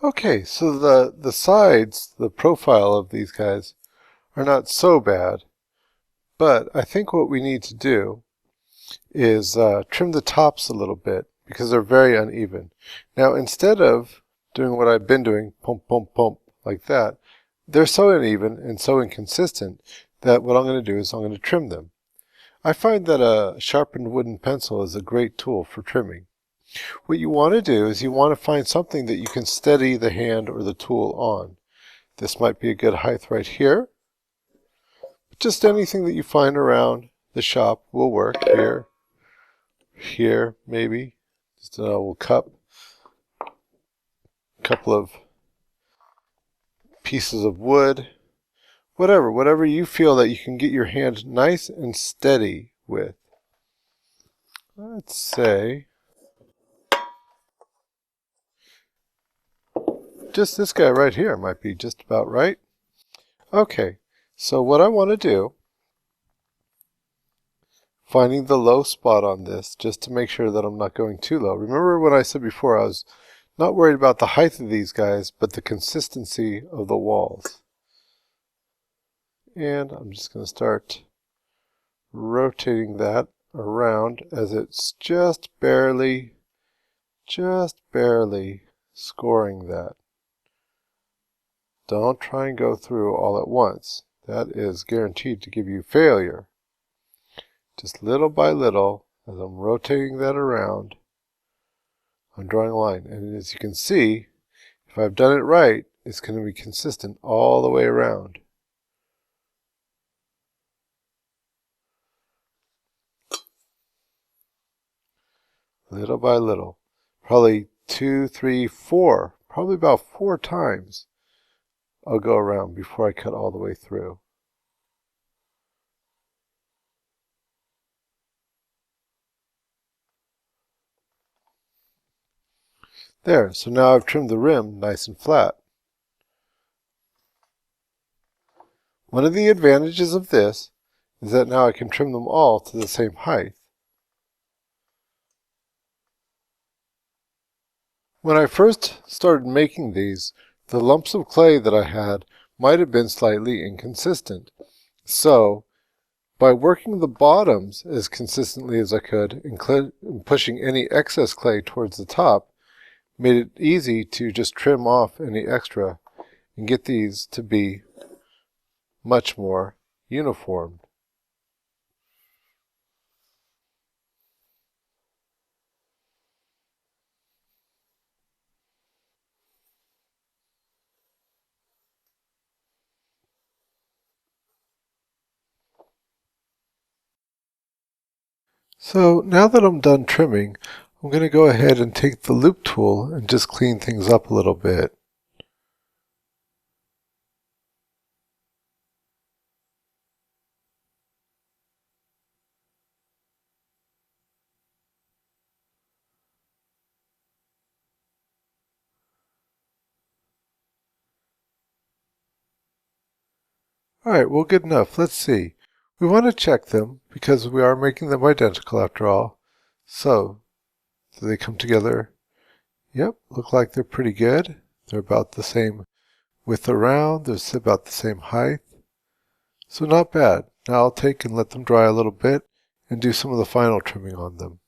Okay, so the sides, the profile of these guys are not so bad, but I think what we need to do is trim the tops a little bit because they're very uneven. Now, instead of doing what I've been doing, pump, pump, pump, like that, they're so uneven and so inconsistent that what I'm going to do is I'm going to trim them. I find that a sharpened wooden pencil is a great tool for trimming. What you want to do is you want to find something that you can steady the hand or the tool on. This might be a good height right here. Just anything that you find around the shop will work. Here maybe. Just a little cup. A couple of pieces of wood. Whatever you feel that you can get your hand nice and steady with. Let's say just this guy right here might be just about right. Okay, so what I want to do, finding the low spot on this, just to make sure that I'm not going too low. Remember what I said before, I was not worried about the height of these guys, but the consistency of the walls. And I'm just going to start rotating that around as it's just barely scoring that. Don't try and go through all at once. That is guaranteed to give you failure. Just little by little, as I'm rotating that around, I'm drawing a line. And as you can see, if I've done it right, it's going to be consistent all the way around. Little by little. Probably 2, 3, 4. Probably about 4 times I'll go around before I cut all the way through. There, so now I've trimmed the rim nice and flat. One of the advantages of this is that now I can trim them all to the same height. When I first started making these, the lumps of clay that I had might have been slightly inconsistent. So, by working the bottoms as consistently as I could and pushing any excess clay towards the top, made it easy to just trim off any extra and get these to be much more uniform. So now that I'm done trimming, I'm going to go ahead and take the loop tool and just clean things up a little bit. Alright, well, good enough. Let's see. We want to check them because we are making them identical after all. So, do they come together? Yep, look like they're pretty good. They're about the same width around. They're about the same height. So not bad. Now I'll take and let them dry a little bit and do some of the final trimming on them.